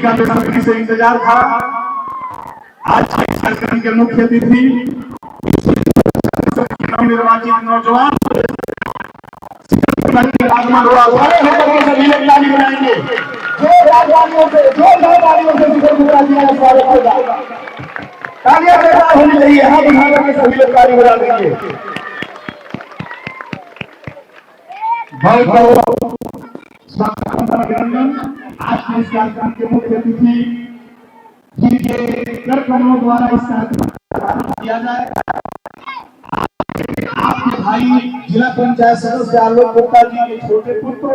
का बेसब्री से इंतजार था। आज के कार्यक्रम के मुख्य अतिथि नवनिर्वाचित नौजवान आगमन हुआ सभी लोग ताली बजाएंगे। जोरदार तालियों से शिखर गुप्ता जी का स्वागत होगा। तालियां बेकार होनी चाहिए। हाथ उठा के सभी लोग ताली बजा देंगे। बहुत बहुत स्वागत अभिनंदन। आज के इस कार्यक्रम के मुख्य अतिथि जिनके कर कमलों द्वारा इस कार्यक्रम का आयोजन किया जाएगा, आपके भाई जिला पंचायत सदस्य आलोक गुप्ता जी के छोटे पुत्र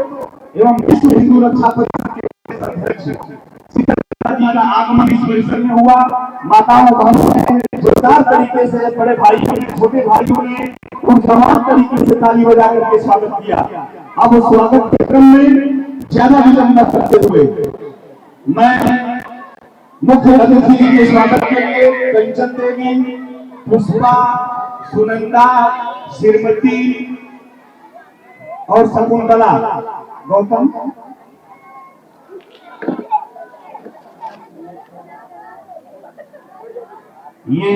एवं विश्व हिंदू रक्षा परिषद के अध्यक्ष शिखर गुप्ता जी का आगमन इस परिसर में हुआ। माताओं बहनों ने जोरदार तरीके से, बड़े भाइयों ने, छोटे भाइयों ने पुरजमान तरीके से ताली बजा करके स्वागत किया। अब स्वागत के क्रम में ज्यादा विलंब न करते हुए मैं मुख्य अतिथि के स्वागत के लिए कंचन देवी, पुष्पा, सुनंदा, श्रीमती और शकुंतला गौतम ये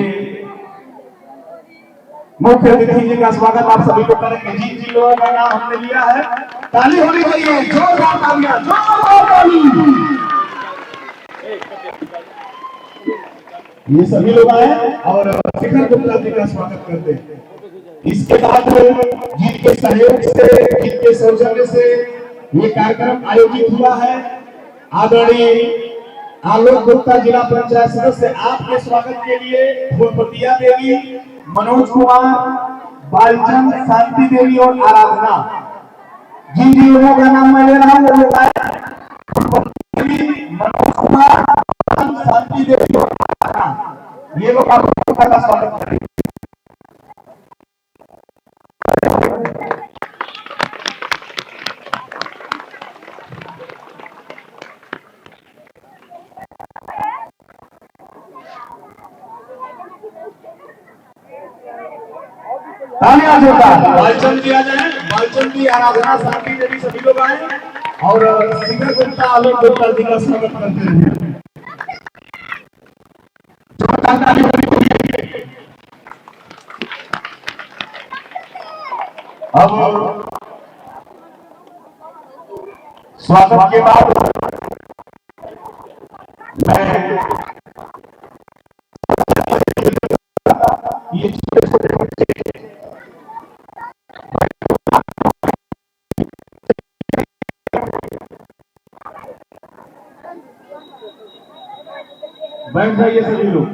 मुख्य अतिथि जी का स्वागत आप सभी को करेंगे। जिन जिन लोगों का नाम हमने लिया है ताली होनी चाहिए। जोरदार तालियां, जोरदार ताली। ये सभी लोग आए और शिखर गुप्ता जी का स्वागत करते हैं। इसके बाद जिनके सहयोग से, जिनके सौजन्य से ये कार्यक्रम आयोजित हुआ है, आदरणीय आलोक गुप्ता जिला पंचायत सदस्य, आपके स्वागत के लिए फूलपतिया देवी, मनोज कुमार, बालचंद, शांति देवी और आराधना, जिन जिन लोगों का नाम मैं ले रहा हूँ वो लोग आए। मनोज कुमार, शांति देवी और आराधना, ये लोग आपको का स्वागत करेंगे। तालियां जोरदार। बालचंद जी आ जाए, बालचंद जी, आराधना, शांति देवी सभी लोग आए और शिखर गुप्ता, आलोक गुप्ता जी का स्वागत करते हैं। अब स्वागत के बाद मैं ये छोटे छोटे बच्चे बैठ जाइए सभी लोग।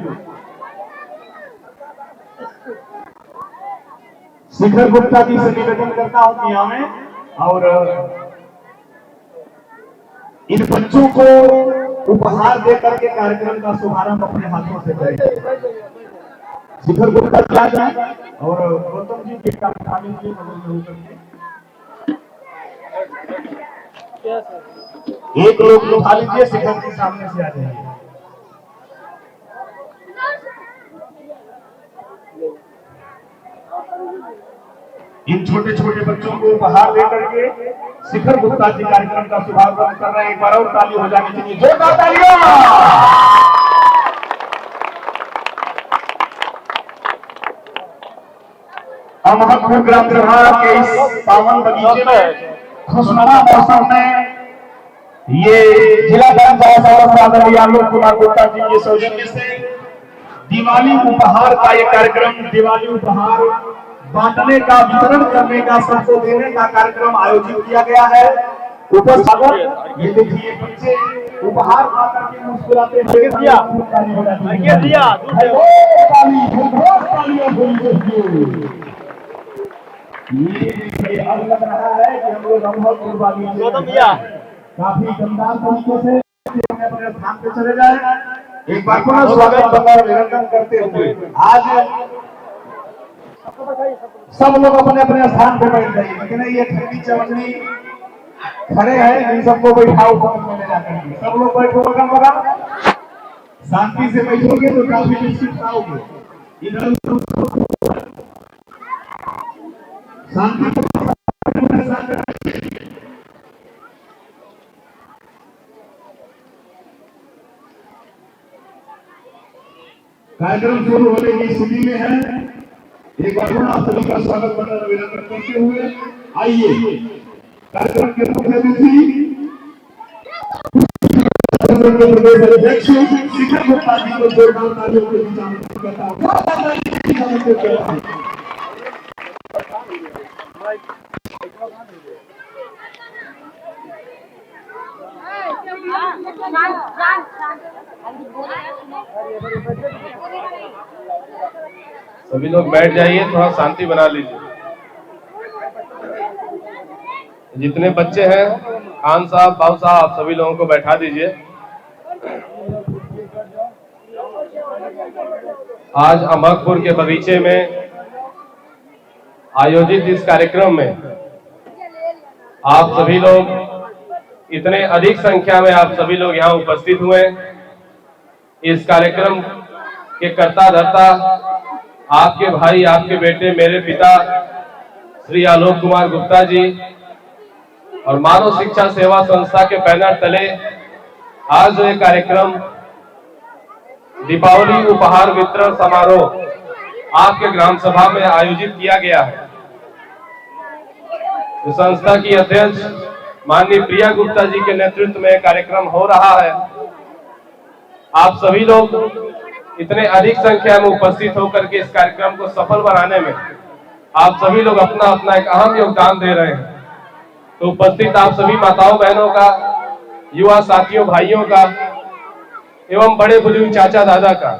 शिखर गुप्ता जी से निवेदन करता हूं कि हमें और इन बच्चों को उपहार देकर के कार्यक्रम का शुभारंभ अपने हाथों से करें। शिखर गुप्ता जी आ जाए और गौतम जी के काम शामिल किए बगल में होकर एक लोग उठा लीजिए, शिखर के सामने से आ जाइए। इन छोटे छोटे बच्चों को उपहार देकर के शिखर गुप्ता जी कार्यक्रम का शुभारंभ कर रहे हैं। एक बार और ताली हो जानी चाहिए, जोरदार तालियां। अमहतपुर ग्राम सभा के इस पावन बगीचे में खुशनुमा मौसम में ये जिला पंचायत सदस्य आदरणीय आलोक कुमार गुप्ता जी के सौजन्य से दिवाली उपहार का ये कार्यक्रम, दिवाली उपहार बांटने का, वितरण करने का, सबको देने का कार्यक्रम आयोजित किया गया है। उपस्थित ये देखिए बच्चे उपहार पाकर के मुस्कुराते हुए ये देखिए अब लग रहा है कि हम लोग काफी दमदार तरीके से अपने स्थान पे चले जाए। एक बार पुनः स्वागत और अभिनंदन करते हुए आज सब लोग अपने अपने स्थान पे बैठ जाइए। लेकिन ये ठंडी चवन्नी खड़े हैं, इन सबको बैठाओ ले जाकर। सब लोग बैठो, बगल शांति से बैठोगे तो काफी निश्चित आओगे। इधर शांति कार्यक्रम शुरू होने की स्थिति में है। एक बार आप सभी का स्वागत करना अभिनंदन करते हुए आइए कार्यक्रम के मुख्य अतिथि प्रदेश अध्यक्ष शिखर गुप्ता जी को जोरदार तालियों के बीच आमंत्रित करता हूं। सभी लोग बैठ जाइए, थोड़ा शांति बना लीजिए। जितने बच्चे हैं, खान साहब, बाबू साहब, आप सभी लोगों को बैठा दीजिए। आज अमरपुर के बगीचे में आयोजित इस कार्यक्रम में आप सभी लोग, इतने अधिक संख्या में आप सभी लोग यहाँ उपस्थित हुए। इस कार्यक्रम के कर्ता धर्ता आपके भाई, आपके बेटे, मेरे पिता श्री आलोक कुमार गुप्ता जी और मानव शिक्षा सेवा संस्था के बैनर तले आज जो ये कार्यक्रम दीपावली उपहार वितरण समारोह आपके ग्राम सभा में आयोजित किया गया है। तो संस्था की अध्यक्ष माननीय प्रिया गुप्ता जी के नेतृत्व में कार्यक्रम हो रहा है। आप सभी लोग इतने अधिक संख्या में उपस्थित होकर के इस कार्यक्रम को सफल बनाने में आप सभी लोग अपना अपना एक अहम योगदान दे रहे हैं। तो उपस्थित आप सभी माताओं बहनों का, युवा साथियों भाइयों का एवं बड़े बुजुर्ग चाचा दादा का,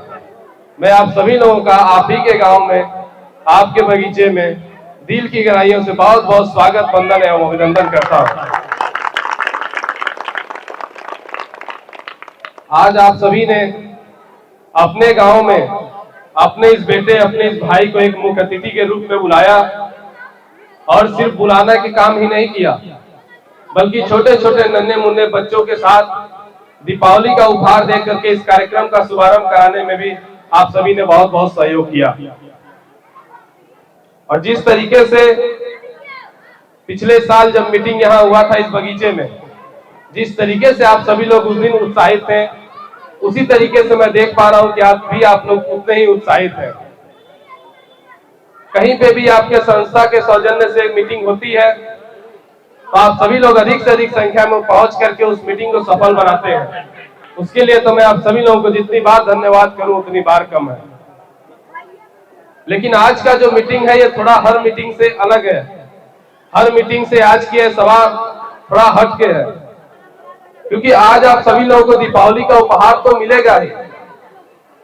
मैं आप सभी लोगों का आप ही के गांव में, आपके बगीचे में दिल की गहराइयों से बहुत बहुत स्वागत, वंदन एवं अभिनंदन करता हूं। आज आप सभी ने अपने गांव में अपने इस बेटे, अपने इस भाई को एक मुख्य अतिथि के रूप में बुलाया और सिर्फ बुलाना के काम ही नहीं किया, बल्कि छोटे छोटे नन्हे मुन्ने बच्चों के साथ दीपावली का उपहार दे करके इस कार्यक्रम का शुभारंभ कराने में भी आप सभी ने बहुत बहुत सहयोग किया। और जिस तरीके से पिछले साल जब मीटिंग यहाँ हुआ था इस बगीचे में, जिस तरीके से आप सभी लोग उस दिन उत्साहित थे, उसी तरीके से मैं देख पा रहा हूं कि आज भी आप लोग उतने ही उत्साहित हैं। कहीं पे भी आपके संस्था के सौजन्य से एक मीटिंग होती है तो आप सभी लोग अधिक से अधिक संख्या में पहुंच करके उस मीटिंग को सफल बनाते हैं। उसके लिए तो मैं आप सभी लोगों को जितनी बार धन्यवाद करूं उतनी बार कम है। लेकिन आज का जो मीटिंग है ये थोड़ा हर मीटिंग से अलग है। हर मीटिंग से आज की यह सभा थोड़ा हट के है, क्योंकि आज आप सभी लोगों को दीपावली का उपहार तो मिलेगा ही,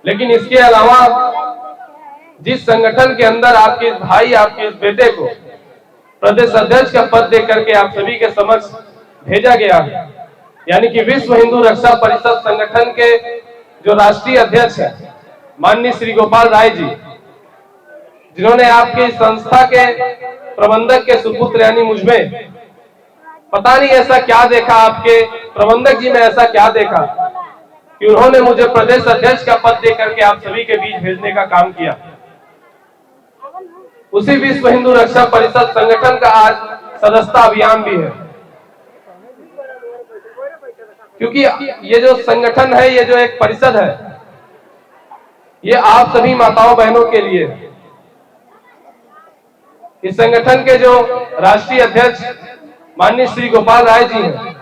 लेकिन इसके अलावा जिस संगठन के अंदर आपके भाई, आपके इस बेटे को प्रदेश अध्यक्ष का पद दे करके आप सभी के समक्ष भेजा गया है, यानी कि विश्व हिंदू रक्षा परिषद संगठन के जो राष्ट्रीय अध्यक्ष है माननीय श्री गोपाल राय जी, जिन्होंने आपके संस्था के प्रबंधक के सुपुत्र यानी मुझमें, पता नहीं ऐसा क्या देखा, आपके प्रबंधक जी में ऐसा क्या देखा कि उन्होंने मुझे प्रदेश अध्यक्ष का पद दे करके आप सभी के बीच भेजने का काम किया। उसी विश्व हिंदू रक्षा परिषद संगठन का आज सदस्यता अभियान भी है, क्योंकि ये जो संगठन है, ये जो एक परिषद है, ये आप सभी माताओं बहनों के लिए। इस संगठन के जो राष्ट्रीय अध्यक्ष माननीय श्री गोपाल राय जी हैं,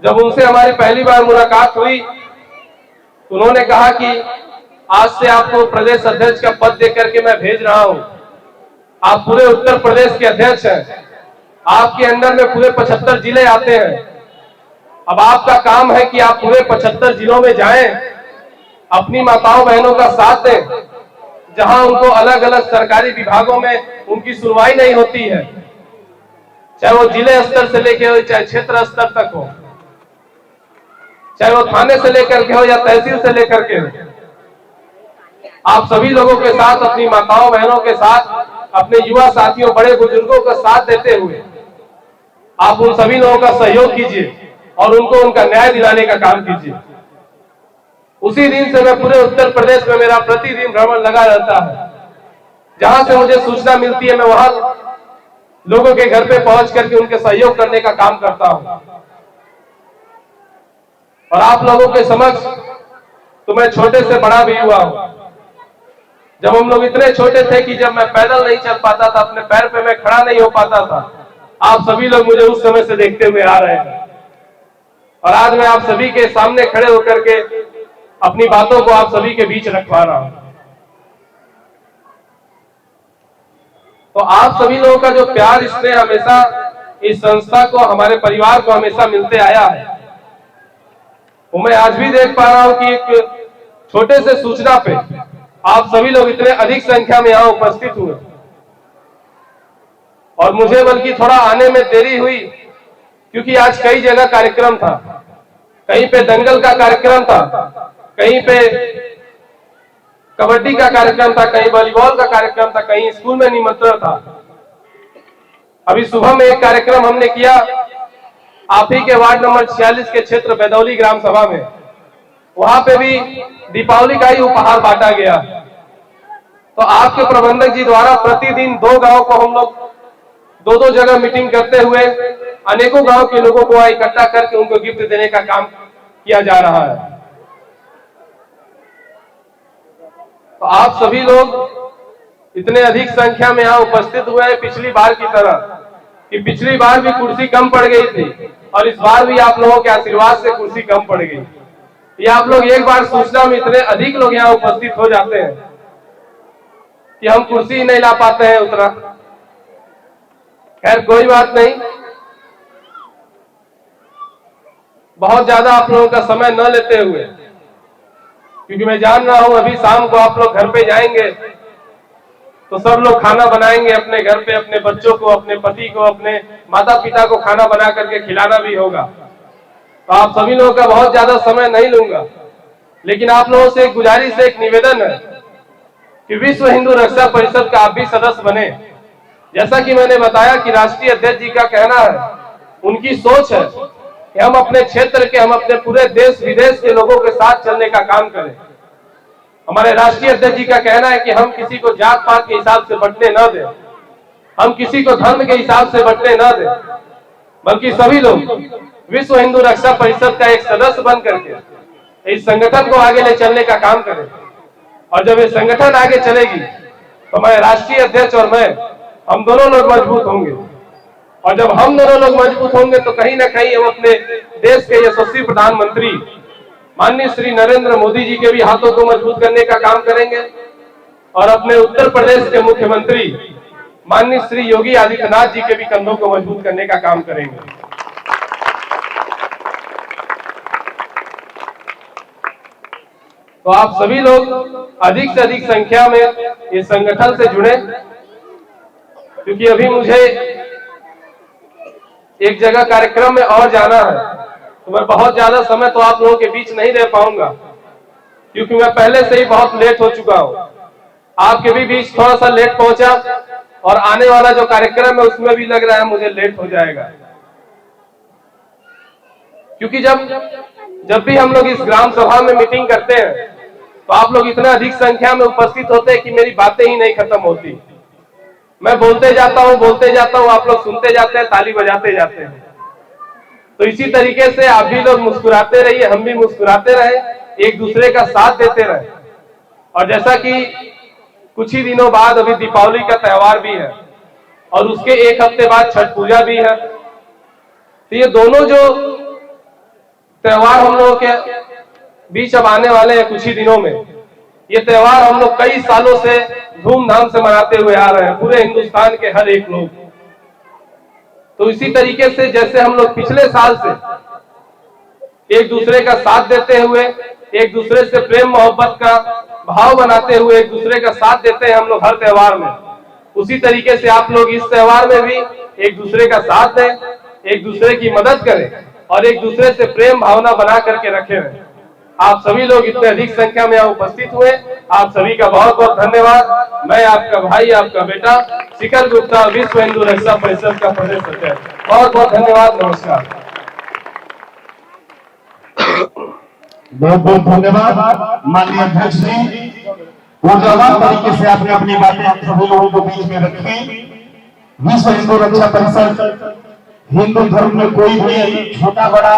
जब उनसे हमारी पहली बार मुलाकात हुई तो उन्होंने कहा कि आज से आपको प्रदेश अध्यक्ष का पद देकर के मैं भेज रहा हूं। आप पूरे उत्तर प्रदेश के अध्यक्ष हैं, आपके अंडर में पूरे 75 जिले आते हैं। अब आपका काम है कि आप पूरे 75 जिलों में जाएं, अपनी माताओं बहनों का साथ दें, जहां उनको अलग अलग सरकारी विभागों में उनकी सुनवाई नहीं होती है, चाहे वो जिले स्तर से लेके हो, चाहे क्षेत्र स्तर तक हो, चाहे वो थाने से लेकर के हो या तहसील से लेकर के हो। आप सभी लोगों के साथ, अपनी माताओं बहनों के साथ, अपने युवा साथियों, बड़े बुजुर्गों का साथ देते हुए आप उन सभी लोगों का सहयोग कीजिए और उनको उनका न्याय दिलाने का काम कीजिए। उसी दिन से मैं पूरे उत्तर प्रदेश में, मेरा प्रतिदिन भ्रमण लगा रहता है। जहां से मुझे सूचना मिलती है मैं वहां लोगों के घर पे पहुंच करके उनके सहयोग करने का काम करता हूं। और आप लोगों के समक्ष तो मैं छोटे से बड़ा भी हुआ हूं। जब हम लोग इतने छोटे थे कि जब मैं पैदल नहीं चल पाता था, अपने पैर पे मैं खड़ा नहीं हो पाता था, आप सभी लोग मुझे उस समय से देखते हुए आ रहे हैं। और आज मैं आप सभी के सामने खड़े होकर के अपनी बातों को आप सभी के बीच रख पा रहा हूं। तो आप सभी लोगों का जो प्यार, स्नेह हमेशा इस संस्था को, हमारे परिवार को हमेशा मिलते आया है, वो मैं आज भी देख पा रहा हूं कि एक छोटे से सूचना पे आप सभी लोग इतने अधिक संख्या में यहां उपस्थित हुए। और मुझे बल्कि थोड़ा आने में देरी हुई, क्योंकि आज कई जगह कार्यक्रम था। कहीं पे दंगल का कार्यक्रम था, कहीं पे कबड्डी का कार्यक्रम था, कहीं वॉलीबॉल का कार्यक्रम था, कहीं स्कूल में निमंत्रण था। अभी सुबह में एक कार्यक्रम हमने किया आप ही के वार्ड नंबर 46 के क्षेत्र बैदौली ग्राम सभा में। वहां पे भी दीपावली का ही उपहार बांटा गया। तो आपके प्रबंधक जी द्वारा प्रतिदिन 2 गांव को हम लोग 2-2 जगह मीटिंग करते हुए अनेकों गांव के लोगों को इकट्ठा करके उनको गिफ्ट देने का काम किया जा रहा है। तो आप सभी लोग इतने अधिक संख्या में यहाँ उपस्थित हुए हैं पिछली बार की तरह, कि पिछली बार भी कुर्सी कम पड़ गई थी और इस बार भी आप लोगों के आशीर्वाद से कुर्सी कम पड़ गई। ये आप लोग एक बार सूचना में इतने अधिक लोग यहाँ उपस्थित हो जाते हैं कि हम कुर्सी ही नहीं ला पाते हैं उतना। खैर कोई बात नहीं, बहुत ज्यादा आप लोगों का समय न लेते हुए, क्योंकि मैं जान रहा हूं अभी शाम को आप लोग घर पे जाएंगे तो सब लोग खाना बनाएंगे अपने घर पे, अपने बच्चों को, अपने पति को, अपने माता पिता को खाना बना करके खिलाना भी होगा। तो आप सभी लोगों का बहुत ज्यादा समय नहीं लूंगा, लेकिन आप लोगों से एक गुजारिश है, एक निवेदन है कि विश्व हिंदू रक्षा परिषद का आप भी सदस्य बने। जैसा कि मैंने बताया कि राष्ट्रीय अध्यक्ष जी का कहना है, उनकी सोच है कि हम अपने क्षेत्र के, हम अपने पूरे देश विदेश के लोगों के साथ चलने का काम करें। हमारे राष्ट्रीय अध्यक्ष जी का कहना है कि हम किसी को जात पात के हिसाब से बंटने न दें, हम किसी को धर्म के हिसाब से बंटने न दें, बल्कि सभी लोग विश्व हिंदू रक्षा परिषद का एक सदस्य बन करके इस संगठन को आगे ले चलने का काम करें। और जब ये संगठन आगे चलेगी तो मैं राष्ट्रीय अध्यक्ष और मैं, हम दोनों लोग मजबूत होंगे। और जब हम दोनों लोग मजबूत होंगे तो कहीं ना कहीं हम अपने देश के यशस्वी प्रधानमंत्री माननीय श्री नरेंद्र मोदी जी के भी हाथों को मजबूत करने का काम करेंगे और अपने उत्तर प्रदेश के मुख्यमंत्री माननीय श्री योगी आदित्यनाथ जी के भी कंधों को मजबूत करने का काम करेंगे। तो आप सभी लोग अधिक से अधिक संख्या में इस संगठन से जुड़े, क्योंकि अभी मुझे एक जगह कार्यक्रम में और जाना है, तो मैं बहुत ज्यादा समय तो आप लोगों के बीच नहीं रह पाऊंगा, क्योंकि मैं पहले से ही बहुत लेट हो चुका हूं। आपके भी बीच थोड़ा सा लेट पहुंचा और आने वाला जो कार्यक्रम है उसमें भी लग रहा है मुझे लेट हो जाएगा, क्योंकि जब भी हम लोग इस ग्राम सभा में मीटिंग करते हैं तो आप लोग इतना अधिक संख्या में उपस्थित होते हैं कि मेरी बातें ही नहीं खत्म होती। मैं बोलते जाता हूं, आप लोग सुनते जाते हैं, ताली बजाते जाते हैं। तो इसी तरीके से आप भी लोग मुस्कुराते रहिए, हम भी मुस्कुराते रहे, एक दूसरे का साथ देते रहे। और जैसा कि कुछ ही दिनों बाद अभी दीपावली का त्योहार भी है और उसके एक हफ्ते बाद छठ पूजा भी है, तो ये दोनों जो त्योहार हम लोगों के बीच अब आने वाले हैं कुछ ही दिनों में, ये त्योहार हम लोग कई सालों से धूमधाम से मनाते हुए आ रहे हैं, पूरे हिंदुस्तान के हर एक लोग। तो इसी तरीके से जैसे हम लोग पिछले साल से एक दूसरे का साथ देते हुए, एक दूसरे से प्रेम मोहब्बत का भाव बनाते हुए एक दूसरे का साथ देते हैं हम लोग हर त्योहार में, उसी तरीके से आप लोग इस त्योहार में भी एक दूसरे का साथ दें, एक दूसरे की मदद करें और एक दूसरे से प्रेम भावना बना करके रखे रहें। आप सभी लोग इतने अधिक संख्या में यहाँ उपस्थित हुए, आप सभी का बहुत बहुत धन्यवाद। मैं आपका भाई, आपका बेटा शिखर गुप्ता, विश्व हिंदू रक्षा परिषद का प्रदेश अध्यक्ष, बहुत बहुत धन्यवाद। नमस्कार। बहुत बहुत धन्यवाद माननीय अध्यक्ष जी, ऊर्जावान तरीके से आपने अपनी बातें हम सभी लोगों को बीच में रखी। विश्व हिंदू रक्षा परिषद हिंदू धर्म में कोई भी छोटा बड़ा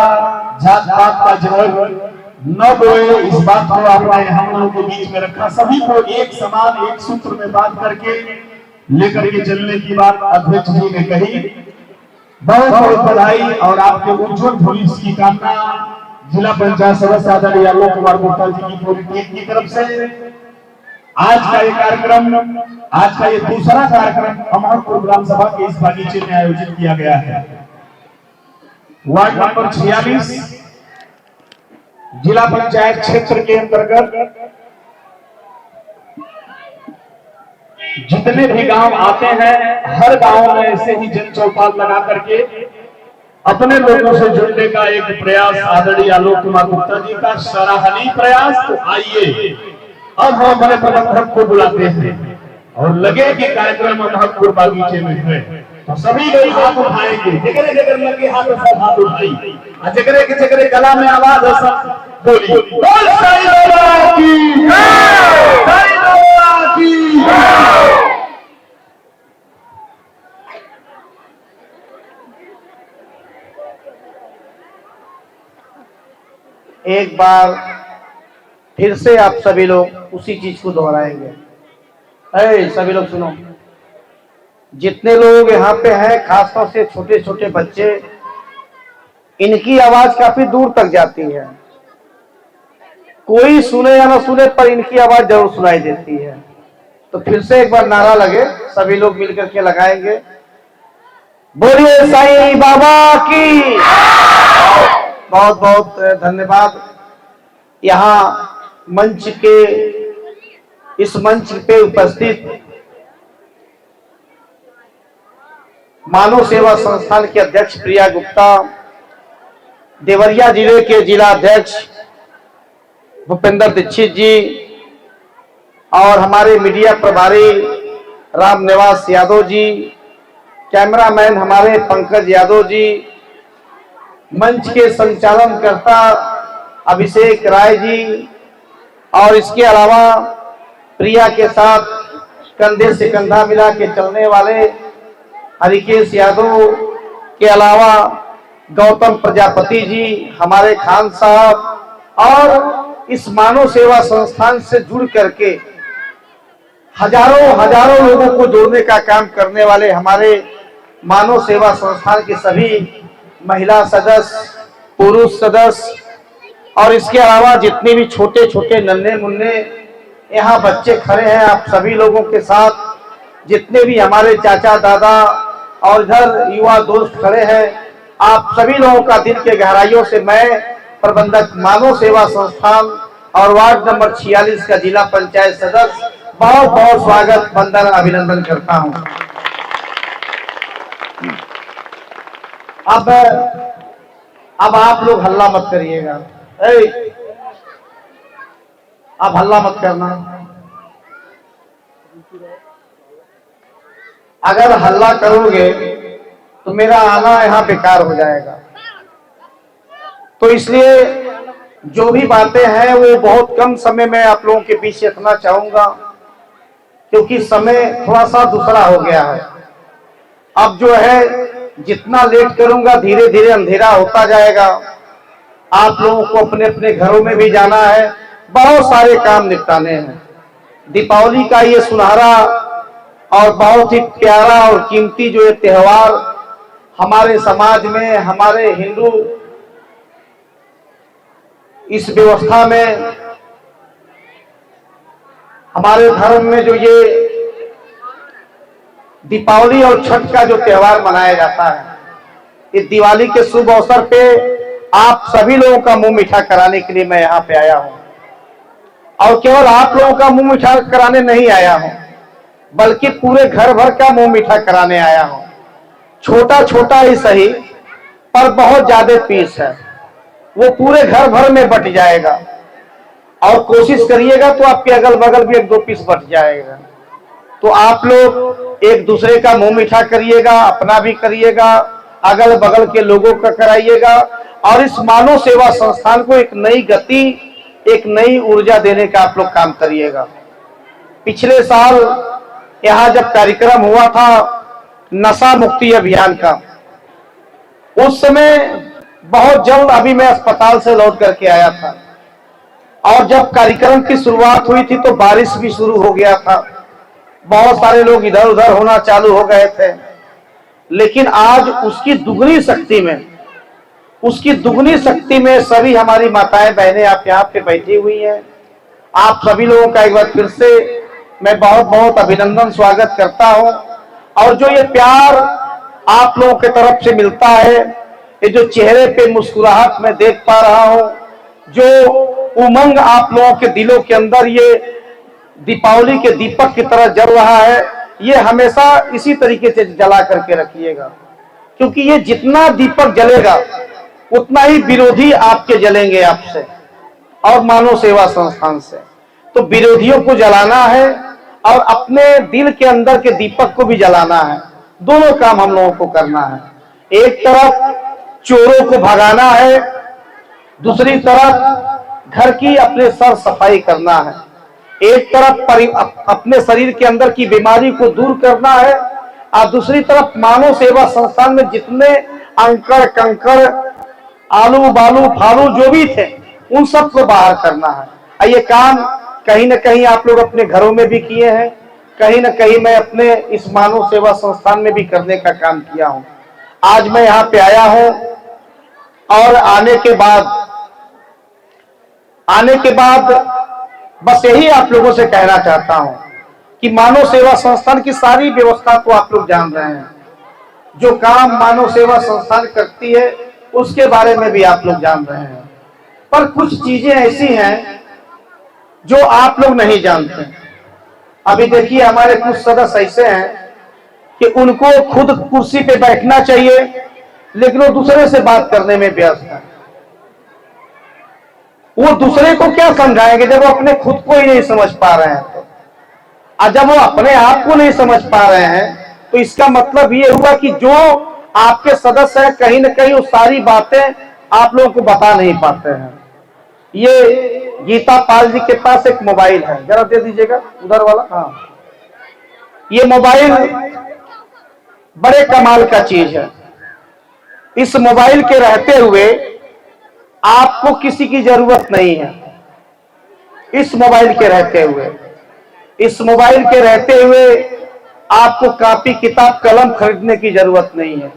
जात पात का जो न बोए, इस बात को आपने हम लोगों के बीच में रखा। सभी को एक समान एक सूत्र में बात करके लेकर के चलने की बात अध्यक्ष जी ने कही। बहुत बहुत बधाई और आपके उज्जवल भविष्य की कामना जिला पंचायत सदस्य आदरणीय आलोक कुमार गुप्ता जी की पूरी टीम की तरफ से। आज का ये कार्यक्रम, आज का ये दूसरा कार्यक्रम अमरपुर ग्राम सभा के इस बागीचे में आयोजित किया गया है। वार्ड नंबर 46 जिला पंचायत क्षेत्र के अंतर्गत जितने भी गांव आते हैं, हर गांव में ऐसे ही जन चौपाल लगा करके अपने लोगों से जुड़ने का एक प्रयास आदरणीय आलोक कुमार गुप्ता जी का सराहनीय प्रयास। तो आइए अब हम अपने प्रबंधक को बुलाते हैं और लगे कि कार्यक्रम अमरपुर बागीचे में है तो सभी लोग हाथ उठाएंगे। जगरे जगरे लगे हाथ, सब हाथ उठाई और जगरे के जगरे गला में आवाज है, सब बोलिए बोल साईं बाबा की जय, साईं बाबा की जय। एक बार फिर से आप सभी लोग उसी चीज को दोहराएंगे। सभी लोग सुनो, जितने लोग यहाँ पे हैं, खासतौर से छोटे छोटे बच्चे, इनकी आवाज काफी दूर तक जाती है। कोई सुने या ना सुने पर इनकी आवाज जरूर सुनाई देती है। तो फिर से एक बार नारा लगे, सभी लोग मिलकर के लगाएंगे, बोलिए साईं बाबा की। बहुत बहुत धन्यवाद। यहाँ मंच के, इस मंच पे उपस्थित मानव सेवा संस्थान के अध्यक्ष प्रिया गुप्ता, देवरिया जिले के जिला अध्यक्ष भूपेंद्र दीक्षित जी और हमारे मीडिया प्रभारी रामनिवास यादव जी, कैमरामैन हमारे पंकज यादव जी, मंच के संचालनकर्ता अभिषेक राय जी, और इसके अलावा प्रिया के साथ कंधे से कंधा मिला के चलने वाले हरिकेश यादव के अलावा गौतम प्रजापति जी, हमारे खान साहब, और इस मानव सेवा संस्थान से जुड़ करके हजारों हजारों लोगों को जोड़ने का काम करने वाले हमारे मानव सेवा संस्थान के सभी महिला सदस्य, पुरुष सदस्य, और इसके अलावा जितने भी छोटे छोटे नन्हे मुन्ने यहाँ बच्चे खड़े हैं, आप सभी लोगों के साथ जितने भी हमारे चाचा दादा और इधर युवा दोस्त खड़े हैं, आप सभी लोगों का दिल के गहराइयों से मैं प्रबंधक मानव सेवा संस्थान और वार्ड नंबर 46 का जिला पंचायत सदस्य बहुत बहुत स्वागत, वंदन, अभिनंदन करता हूं। अब आप लोग हल्ला मत करिएगा। आप हल्ला मत करना। अगर हल्ला करोगे तो मेरा आना यहाँ बेकार हो जाएगा। तो इसलिए जो भी बातें हैं वो बहुत कम समय में आप लोगों के बीच रखना चाहूंगा, क्योंकि समय थोड़ा सा दूसरा हो गया है। अब जो है जितना लेट करूंगा धीरे धीरे अंधेरा होता जाएगा। आप लोगों को अपने अपने घरों में भी जाना है, बहुत सारे काम निपटाने हैं। दीपावली का ये सुनहरा और बहुत ही प्यारा और कीमती जो ये त्योहार हमारे समाज में, हमारे हिंदू इस व्यवस्था में, हमारे धर्म में जो ये दीपावली और छठ का जो त्योहार मनाया जाता है, इस दिवाली के शुभ अवसर पे आप सभी लोगों का मुंह मीठा कराने के लिए मैं यहाँ पे आया हूँ। और केवल आप लोगों का मुंह मीठा कराने नहीं आया हूँ, बल्कि पूरे घर भर का मुंह मीठा कराने आया हूँ। छोटा छोटा ही सही पर बहुत ज्यादा पीस है, वो पूरे घर भर में बट जाएगा। और कोशिश करिएगा तो आपके अगल बगल भी 1-2 पीस बट जाएगा। तो आप लोग एक दूसरे का मुंह मीठा करिएगा, अपना भी करिएगा, अगल बगल के लोगों का कराइएगा, और इस मानव सेवा संस्थान को एक नई गति, एक नई ऊर्जा देने का आप लोग काम करिएगा। पिछले साल यहाँ जब कार्यक्रम हुआ था नशा मुक्ति अभियान का, उस समय बहुत जल्द, अभी मैं अस्पताल से लौट करके आया था, और जब कार्यक्रम की शुरुआत हुई थी तो बारिश भी शुरू हो गया था, बहुत सारे लोग इधर उधर होना चालू हो गए थे। लेकिन आज उसकी दुगनी शक्ति में सभी हमारी माताएं बहनें आप यहाँ पे बैठी हुई हैं। आप सभी लोगों का एक बार फिर से मैं बहुत बहुत अभिनंदन स्वागत करता हूं। और जो ये प्यार आप लोगों की तरफ से मिलता है, ये जो चेहरे पे मुस्कुराहट मैं देख पा रहा हूं, जो उमंग आप लोगों के दिलों के अंदर ये दीपावली के दीपक की तरह जल रहा है, ये हमेशा इसी तरीके से जला करके रखिएगा। क्योंकि ये जितना दीपक जलेगा उतना ही विरोधी आपके जलेंगे आपसे और मानव सेवा संस्थान से। तो विरोधियों को जलाना है और अपने दिल के अंदर के दीपक को भी जलाना है। दोनों काम हम लोगों को करना है। एक तरफ चोरों को भगाना है, दूसरी तरफ घर की अपने सर सफाई करना है। एक तरफ अपने शरीर के अंदर की बीमारी को दूर करना है और दूसरी तरफ मानव सेवा संस्थान में जितने अंकड़ कंकड़ आलू बालू फालू जो भी थे उन सबको बाहर करना है। ये काम कहीं ना कहीं आप लोग अपने घरों में भी किए हैं, कहीं ना कहीं मैं अपने इस मानव सेवा संस्थान में भी करने का काम किया हूं। आज मैं यहाँ पे आया हूं और आने के बाद बस यही आप लोगों से कहना चाहता हूं कि मानव सेवा संस्थान की सारी व्यवस्था को आप लोग जान रहे हैं। जो काम मानव सेवा संस्थान करती है उसके बारे में भी आप लोग जान रहे हैं। पर कुछ चीजें ऐसी हैं जो आप लोग नहीं जानते। अभी देखिए हमारे कुछ सदस्य ऐसे हैं कि उनको खुद कुर्सी पे बैठना चाहिए लेकिन वो दूसरे से बात करने में व्यस्त है। वो दूसरे को क्या समझाएंगे जब वो अपने खुद को ही नहीं समझ पा रहे हैं। तो और जब वो अपने आप को नहीं समझ पा रहे हैं तो इसका मतलब ये हुआ कि जो आपके सदस्य हैं कहीं ना कहीं वो सारी बातें आप लोगों को बता नहीं पाते हैं। ये गीता पाल जी के पास एक मोबाइल है, जरा दे दीजिएगा उधर वाला। हाँ, ये मोबाइल बड़े कमाल का चीज है। इस मोबाइल के रहते हुए आपको किसी की जरूरत नहीं है। इस मोबाइल के रहते हुए आपको कॉपी किताब कलम खरीदने की जरूरत नहीं है।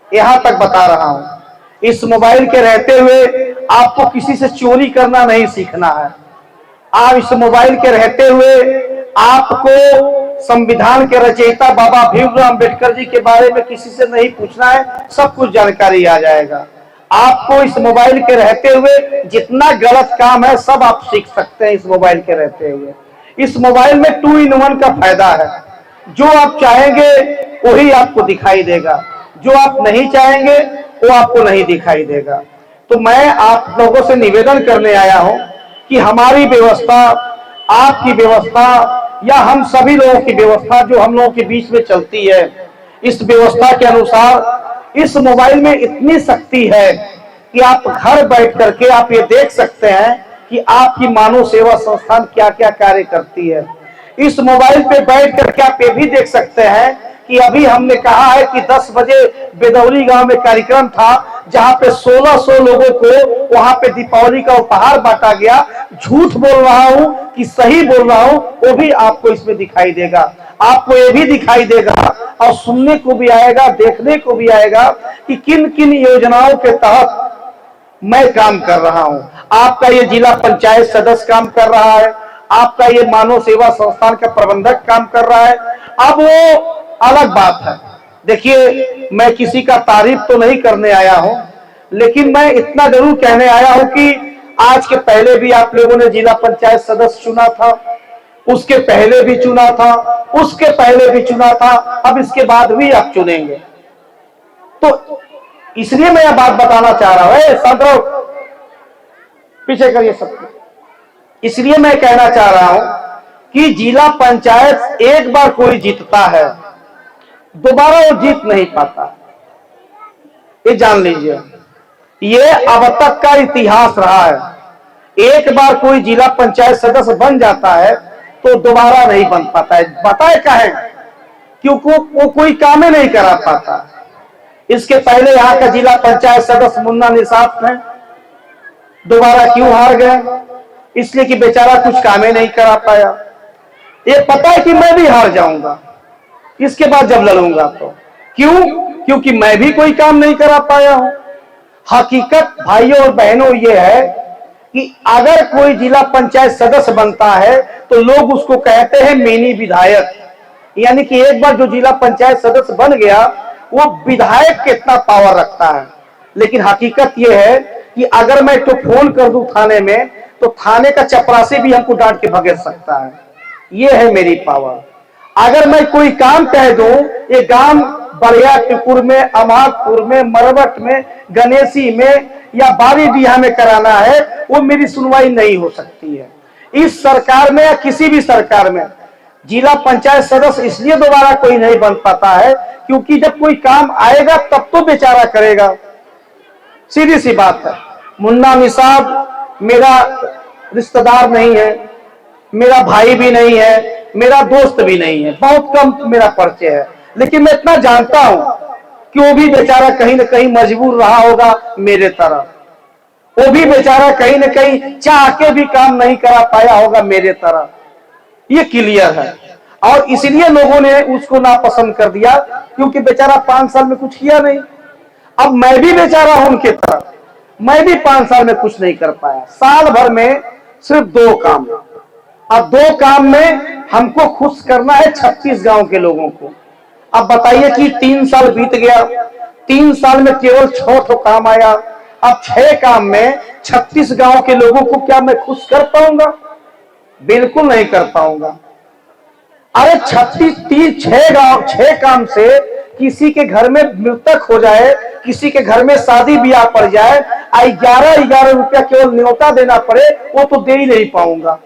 यहां तक बता रहा हूं। इस मोबाइल के रहते हुए आपको किसी से चोरी करना नहीं सीखना है। आप इस मोबाइल के रहते हुए आपको संविधान के रचयिता बाबा भीमराव अंबेडकर जी के बारे में किसी से नहीं पूछना है, सब कुछ जानकारी आ जाएगा। आपको इस मोबाइल के रहते हुए जितना गलत काम है सब आप सीख सकते हैं। इस मोबाइल के रहते हुए इस मोबाइल में 2 in 1 का फायदा है। जो आप चाहेंगे वही आपको दिखाई देगा, जो आप नहीं चाहेंगे वो आपको नहीं दिखाई देगा। तो मैं आप लोगों से निवेदन करने आया हूं कि हमारी व्यवस्था, आपकी व्यवस्था या हम सभी लोगों की व्यवस्था जो हम लोगों के बीच में चलती है, इस व्यवस्था के अनुसार इस मोबाइल में इतनी शक्ति है कि आप घर बैठ करके आप ये देख सकते हैं कि आपकी मानव सेवा संस्थान क्या क्या कार्य करती है। इस मोबाइल पे बैठ करके आप ये भी देख सकते हैं कि अभी हमने कहा है कि 10 बजे बेदौली गांव में कार्यक्रम था जहां पे 1600 लोगों को वहां पे दीपावली का उपहार बांटा गया। झूठ बोल रहा हूं कि सही बोल रहा हूं वो भी आपको इसमें दिखाई देगा। आपको ये भी दिखाई देगा और सुनने को भी आएगा, देखने को भी आएगा कि किन किन योजनाओं के तहत मैं काम कर रहा हूं। आपका ये जिला पंचायत सदस्य काम कर रहा है, आपका ये मानव सेवा संस्थान का प्रबंधक काम कर रहा है। अब वो अलग बात है। देखिए मैं किसी का तारीफ तो नहीं करने आया हूं, लेकिन मैं इतना जरूर कहने आया हूं कि आज के पहले भी आप लोगों ने जिला पंचायत सदस्य चुना था, उसके पहले भी चुना था, उसके पहले भी चुना था, अब इसके बाद भी आप चुनेंगे। तो इसलिए मैं यह बात बताना चाह रहा हूं, संतरो पीछे करिए सबको। इसलिए मैं कहना चाह रहा हूं कि जिला पंचायत एक बार कोई जीतता है, दोबारा वो जीत नहीं पाता। ये जान लीजिए, ये अब तक का इतिहास रहा है। एक बार कोई जिला पंचायत सदस्य बन जाता है तो दोबारा नहीं बन पाता है। बताए काहे? क्योंकि वो कोई काम ही नहीं करा पाता। इसके पहले यहाँ का जिला पंचायत सदस्य मुन्ना निसाब थे, दोबारा क्यों हार गए? इसलिए कि बेचारा कुछ काम ही नहीं करा पाया। ये पता है कि मैं भी हार जाऊंगा इसके बाद जब लड़ूंगा तो। क्यों? क्योंकि मैं भी कोई काम नहीं करा पाया हूं। हकीकत भाइयों और बहनों ये है कि अगर कोई जिला पंचायत सदस्य बनता है तो लोग उसको कहते हैं मिनी विधायक, यानी कि एक बार जो जिला पंचायत सदस्य बन गया वो विधायक कितना पावर रखता है। लेकिन हकीकत यह है कि अगर मैं तो फोन कर दूं थाने में तो थाने का चपरासी भी हमको डांट के भगा सकता है। ये है मेरी पावर। अगर मैं कोई काम कह दूं, ये गांव बरियापुर में, अमादपुर में, मरवट में, गणेशी में या बारीडीहा में कराना है, वो मेरी सुनवाई नहीं हो सकती है। इस सरकार में या किसी भी सरकार में जिला पंचायत सदस्य इसलिए दोबारा कोई नहीं बन पाता है क्योंकि जब कोई काम आएगा तब तो बेचारा करेगा। सीधी सी बात है। मुन्ना निसाब मेरा रिश्तेदार नहीं है, मेरा भाई भी नहीं है, मेरा दोस्त भी नहीं है, बहुत कम मेरा परिचय है, लेकिन मैं इतना जानता हूं कि वो भी बेचारा कहीं ना कहीं मजबूर रहा होगा मेरे तरह। वो भी बेचारा कहीं ना कहीं चाह के भी काम नहीं करा पाया होगा मेरे तरह। ये क्लियर है। और इसलिए लोगों ने उसको नापसंद कर दिया क्योंकि बेचारा 5 साल में कुछ किया नहीं। अब मैं भी बेचारा हूं उनके तरह, मैं भी 5 साल में कुछ नहीं कर पाया। साल भर में सिर्फ 2 काम। अब 2 काम में हमको खुश करना है 36 गांव के लोगों को। अब बताइए कि 3 साल बीत गया, 3 साल में केवल 6 तो काम आया। अब 6 काम में 36 गांव के लोगों को क्या मैं खुश कर पाऊंगा? बिल्कुल नहीं कर पाऊंगा। अरे 6 काम से किसी के घर में मृतक हो जाए, किसी के घर में शादी ब्याह पड़ जाए, 11 रुपया केवल न्योता देना पड़े, वो तो दे ही नहीं पाऊंगा।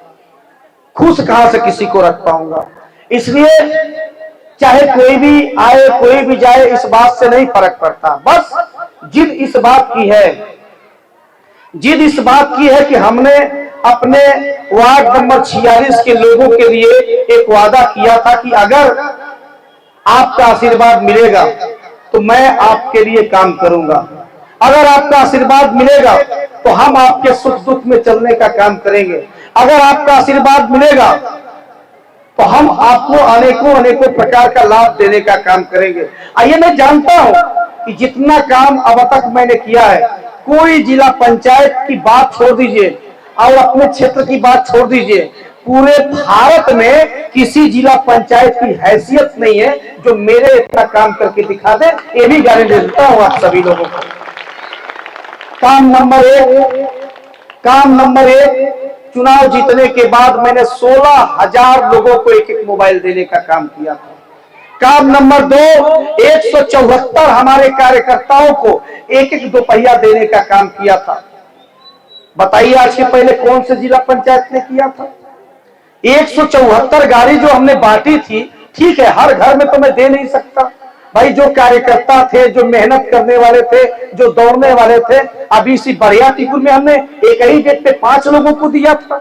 खुश कहां से किसी को रख पाऊंगा? इसलिए चाहे कोई भी आए कोई भी जाए, इस बात से नहीं फर्क पड़ता। बस जिद इस बात की है कि हमने अपने वार्ड नंबर 46 के लोगों के लिए एक वादा किया था कि अगर आपका आशीर्वाद मिलेगा तो मैं आपके लिए काम करूंगा। अगर आपका आशीर्वाद मिलेगा तो हम आपके सुख दुख में चलने का काम करेंगे। अगर आपका आशीर्वाद मिलेगा तो हम आपको अनेकों प्रकार का लाभ देने का काम करेंगे। आइए, मैं जानता हूं कि जितना काम अब तक मैंने किया है, कोई जिला पंचायत की बात छोड़ दीजिए और अपने क्षेत्र की बात छोड़ दीजिए, पूरे भारत में किसी जिला पंचायत की हैसियत नहीं है जो मेरे इतना काम करके दिखा दे। ये भी गारंटी देता हूं आप सभी लोगों को। काम नंबर 1, चुनाव जीतने के बाद मैंने 16,000 लोगों को एक मोबाइल देने का काम किया था। काम नंबर 2, 174 हमारे कार्यकर्ताओं को एक दोपहिया देने का काम किया था। बताइए आज के पहले कौन से जिला पंचायत ने किया था? 174 गाड़ी जो हमने बांटी थी। ठीक है, हर घर में तो मैं दे नहीं सकता भाई। जो कार्यकर्ता थे, जो मेहनत करने वाले थे, जो दौड़ने वाले थे, अभी इसी बरियापुर में हमने एक ही डेट पे 5 लोगों को दिया था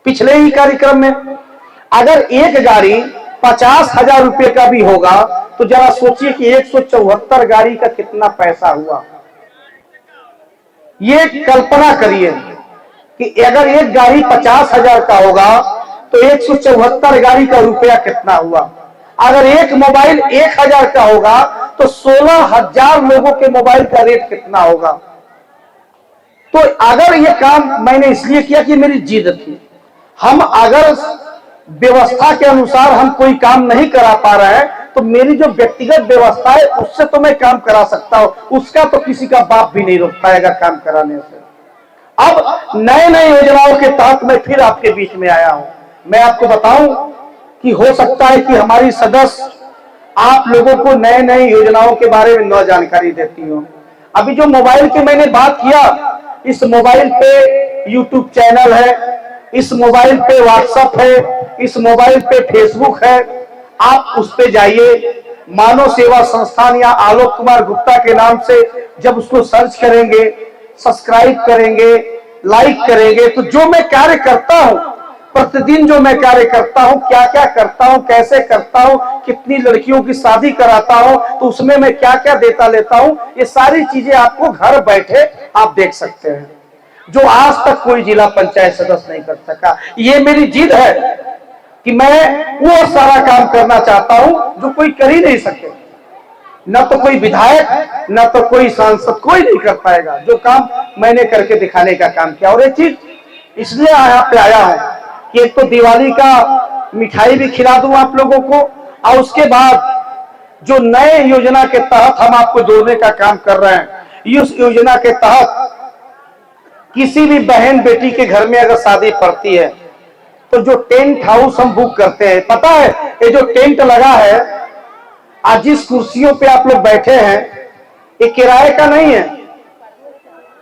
पिछले ही कार्यक्रम में। अगर एक गाड़ी 50,000 रुपए का भी होगा तो जरा सोचिए कि 174 गाड़ी का कितना पैसा हुआ। ये कल्पना करिए कि अगर एक गाड़ी 50,000 का होगा तो 174 गाड़ी का रुपया कितना हुआ। अगर एक मोबाइल 1,000 का होगा तो 16,000 लोगों के मोबाइल का रेट कितना होगा। तो अगर ये काम मैंने इसलिए किया कि मेरी जिद थी। हम अगर व्यवस्था के अनुसार हम कोई काम नहीं करा पा रहे हैं तो मेरी जो व्यक्तिगत व्यवस्था है उससे तो मैं काम करा सकता हूं, उसका तो किसी का बाप भी नहीं रोक पाएगा काम कराने से। अब नए योजनाओं के तहत मैं फिर आपके बीच में आया हूं। मैं आपको बताऊं कि हो सकता है कि हमारी सदस्य आप लोगों को नए योजनाओं के बारे में न जानकारी देती हो। अभी जो मोबाइल की मैंने बात किया, इस मोबाइल पे यूट्यूब चैनल है, इस मोबाइल पे व्हाट्सएप है, इस मोबाइल पे फेसबुक है। आप उस पे जाइए, मानव सेवा संस्थान या आलोक कुमार गुप्ता के नाम से जब उसको सर्च करेंगे, सब्सक्राइब करेंगे, लाइक करेंगे, तो जो मैं कार्य करता हूं, प्रतिदिन जो मैं कार्य करता हूं, क्या क्या करता हूं, कैसे करता हूं, कितनी लड़कियों की शादी कराता हूं, तो उसमें मैं क्या क्या देता लेता हूं, ये सारी चीजें आपको घर बैठे आप देख सकते हैं। जो आज तक कोई जिला पंचायत सदस्य नहीं कर सका। ये मेरी जिद है कि मैं वो सारा काम करना चाहता हूं जो कोई कर ही नहीं सके। न तो कोई विधायक, न तो कोई सांसद, कोई नहीं कर पाएगा जो काम मैंने करके दिखाने का काम किया। और एक चीज इसलिए यहाँ पे आया हूं कि एक तो दिवाली का मिठाई भी खिला दूं आप लोगों को, और उसके बाद जो नए योजना के तहत हम आपको जोड़ने का काम कर रहे हैं, इस योजना के तहत किसी भी बहन बेटी के घर में अगर शादी पड़ती है तो जो टेंट हाउस हम बुक करते हैं, पता है ये जो टेंट लगा है, आज जिस कुर्सियों पे आप लोग बैठे हैं, ये किराए का नहीं है,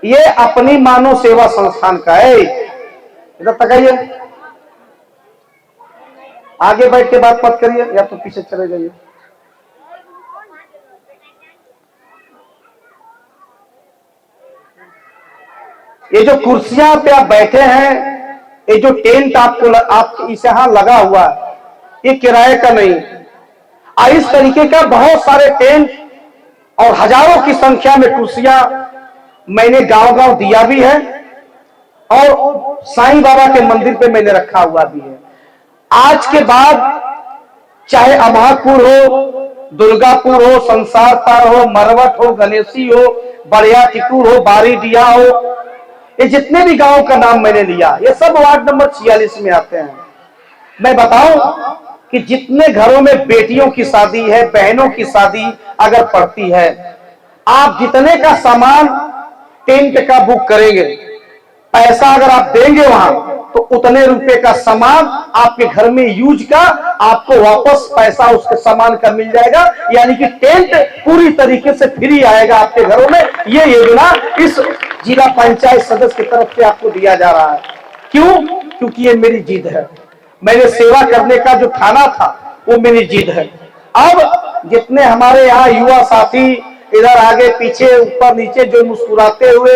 ये अपनी मानव सेवा संस्थान का है। इधर तक आइए, आगे बैठ के बात मत करिए या तो पीछे चले जाइए। ये जो कुर्सियां पे आप बैठे हैं, ये जो टेंट आपको इसे यहां लगा हुआ है, ये किराए का नहीं। इस तरीके का बहुत सारे टेंट और हजारों की संख्या में कुर्सियां मैंने गांव-गांव दिया भी है और साईं बाबा के मंदिर पे मैंने रखा हुआ भी है। आज के बाद चाहे अमाहपुर हो, दुर्गापुर हो, संसार पार हो, मरवट हो, गणेशी हो, बड़िया टिकुर हो, बारीडिया हो, ये जितने भी गांव का नाम मैंने लिया, ये सब वार्ड नंबर 46 में आते हैं। मैं बताऊं कि जितने घरों में बेटियों की शादी है, बहनों की शादी अगर पड़ती है, आप जितने का सामान टेंट का बुक करेंगे, पैसा अगर आप देंगे वहां, तो उतने रुपए का सामान आपके घर में यूज का आपको वापस पैसा उसके सामान का मिल जाएगा। यानी कि टेंट पूरी तरीके से फ्री आएगा आपके घरों में। ये योजना इस जिला पंचायत सदस्य की तरफ से आपको दिया जा रहा है। क्यों? क्योंकि ये मेरी जिद है। मैंने सेवा करने का जो ठाना था वो मेरी जिद है। अब जितने हमारे यहाँ युवा साथी इधर आगे पीछे ऊपर नीचे जो मुस्कुराते हुए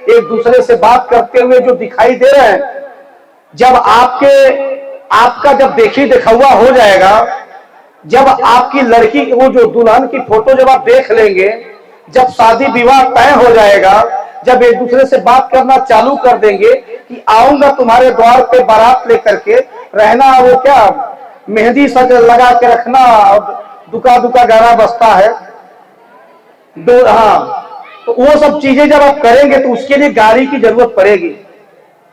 एक दूसरे से बात करते हुए जो दिखाई दे रहे हैं, जब आपका जब देखी दिखावा हो जाएगा, जब आपकी लड़की वो जो दुल्हन की फोटो जब आप देख लेंगे, जब शादी विवाह तय हो जाएगा, जब एक दूसरे से बात करना चालू कर देंगे कि आऊंगा तुम्हारे द्वार पे बारात लेकर के, रहना वो क्या मेहंदी सज लगा के रखना, दुका दुका गाना बजता है, हाँ, तो वो सब चीजें जब आप करेंगे तो उसके लिए गाड़ी की जरूरत पड़ेगी।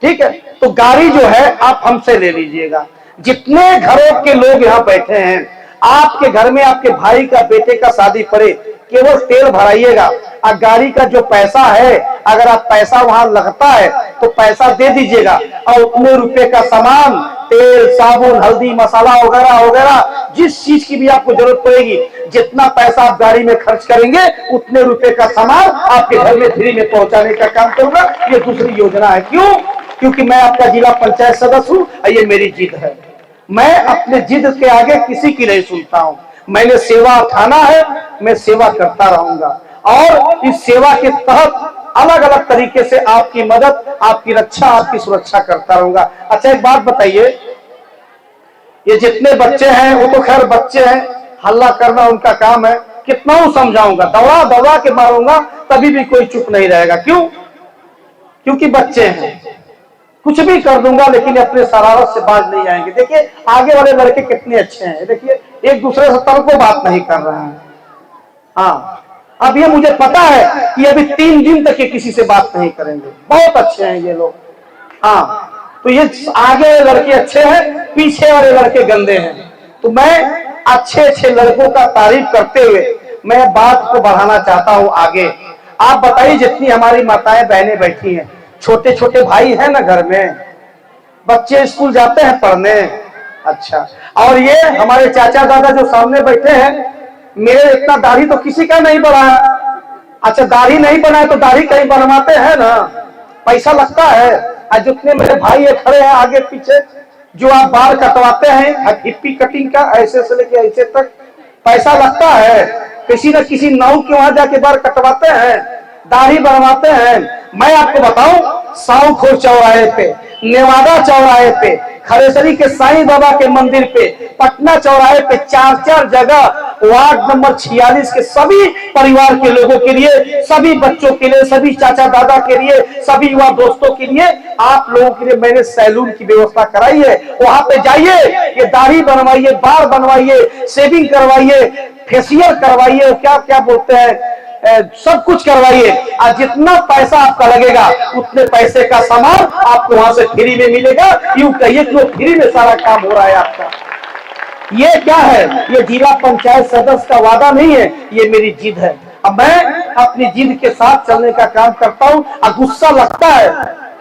ठीक है, तो गाड़ी जो है आप हमसे ले लीजिएगा। जितने घरों के लोग यहाँ बैठे हैं, आपके घर में आपके भाई का बेटे का शादी पड़े, केवल तेल भराइएगा और गाड़ी का जो पैसा है, अगर आप पैसा वहां लगता है तो पैसा दे दीजिएगा और उतने रुपए का सामान, तेल, साबुन, हल्दी, मसाला वगैरह वगैरह जिस चीज की भी आपको जरूरत पड़ेगी, जितना पैसा आप गाड़ी में खर्च करेंगे उतने रुपए का सामान आपके घर में फ्री में पहुंचाने का काम करूंगा। ये दूसरी योजना है। क्यों? क्योंकि मैं आपका जिला पंचायत सदस्य हूं और ये मेरी जिद है। मैं अपने जिद के आगे किसी की नहीं सुनता हूं। मैंने सेवा उठाना है, मैं सेवा करता रहूंगा और इस सेवा के तहत अलग अलग तरीके से आपकी मदद, आपकी रक्षा, आपकी सुरक्षा करता रहूंगा। अच्छा, एक बात बताइए, ये जितने बच्चे हैं वो तो खैर बच्चे हैं, हल्ला करना उनका काम है, कितना हूं समझाऊंगा, दौड़ा दौड़ा के मारूंगा तभी भी कोई चुप नहीं रहेगा। क्यों? क्योंकि बच्चे हैं, कुछ भी कर दूंगा लेकिन अपने शरारत से बाज नहीं आएंगे। देखिए आगे वाले लड़के कितने अच्छे हैं, देखिए एक दूसरे से तनको बात नहीं कर रहे हैं। हाँ, अब ये मुझे पता है कि अभी 3 दिन तक ये किसी से बात नहीं करेंगे, बहुत अच्छे हैं ये लोग। हाँ, तो ये आगे वाले लड़के अच्छे हैं, पीछे वाले लड़के गंदे हैं। तो मैं अच्छे अच्छे लड़कों का तारीफ करते हुए मैं बात को बढ़ाना चाहता हूं आगे। आप बताइए, जितनी हमारी माताएं बहनें बैठी हैं, छोटे छोटे भाई हैं ना घर में, बच्चे स्कूल जाते हैं पढ़ने। अच्छा, और ये हमारे चाचा दादा जो सामने बैठे हैं, मेरे इतना दाढ़ी तो किसी का नहीं बढ़ा है। अच्छा, दाढ़ी नहीं बनाए तो दाढ़ी कहीं बनवाते हैं ना, पैसा लगता है। और जितने मेरे भाई ये खड़े हैं आगे पीछे, जो आप बाल कटवाते हैं, हिप्पी कटिंग का ऐसे से लेके ऐसे तक पैसा लगता है। किसी न किसी नाव के वहां जाके बाल कटवाते हैं, दाढ़ी बनवाते हैं। मैं आपको बताऊं, साउखोर चौराहे पे, नेवादा चौराहे पे, खरेसरी के साईं बाबा के मंदिर पे, पटना चौराहे पे 4-4 जगह वार्ड नंबर 46 के सभी परिवार के लोगों के लिए, सभी बच्चों के लिए, सभी चाचा दादा के लिए, सभी युवा दोस्तों के लिए, आप लोगों के लिए मैंने सैलून की व्यवस्था कराई है। वहां पे जाइए, ये दाढ़ी बनवाइए, बाल बनवाइए, शेविंग करवाइए, फेशियल करवाइए, क्या क्या बोलते हैं, सब कुछ करवाइए। और जितना पैसा आपका लगेगा उतने पैसे का सामान आपको वहां से फ्री में मिलेगा। यूं कहिए कि वो फ्री में सारा काम हो रहा है आपका। ये क्या है? ये जिला पंचायत सदस्य का वादा नहीं है, ये मेरी जिद है। अब मैं अपनी जिद के साथ चलने का काम करता हूं। और गुस्सा लगता है,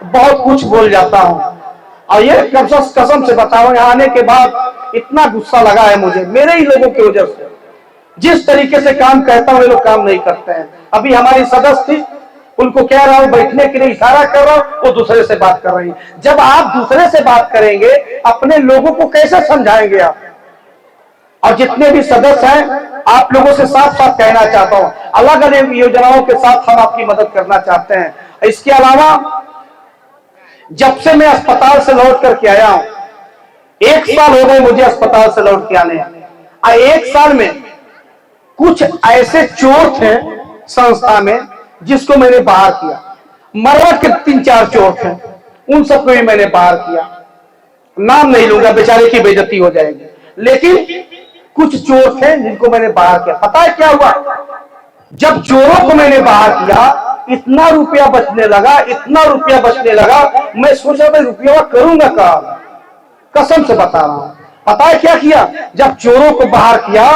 बहुत कुछ बोल जाता हूं। और ये कसम से बता रहा हूं, यहाँ आने के बाद इतना गुस्सा लगा है मुझे, मेरे ही लोगों की वजह से। जिस तरीके से काम कहता हूं, ये लोग काम नहीं करते हैं। अभी हमारी सदस्य थी, उनको कह रहा हूं बैठने के लिए, इशारा कर रहा हूं, वो दूसरे से बात कर रही है। जब आप दूसरे से बात करेंगे, अपने लोगों को कैसे समझाएंगे आप? और जितने भी सदस्य हैं, आप लोगों से साफ साफ कहना चाहता हूं, अलग अलग योजनाओं के साथ हम आपकी मदद करना चाहते हैं। इसके अलावा जब से मैं अस्पताल से लौट करके आया हूं, 1 साल हो गए मुझे अस्पताल से लौट के आने। 1 साल में कुछ ऐसे चोर थे संस्था में जिसको मैंने बाहर किया। मरवा के 3-4 चोर थे, उन सबको भी मैंने बाहर किया। नाम नहीं लूंगा, बेचारे की बेइज्जती हो जाएगी। लेकिन कुछ चोर थे जिनको मैंने बाहर किया। पता है क्या हुआ? जब चोरों को मैंने बाहर किया, इतना रुपया बचने लगा, इतना रुपया बचने लगा, मैं सोचा मैं रुपया करूंगा क्या? कसम से बता रहा हूं। पता है क्या किया? जब चोरों को बाहर किया,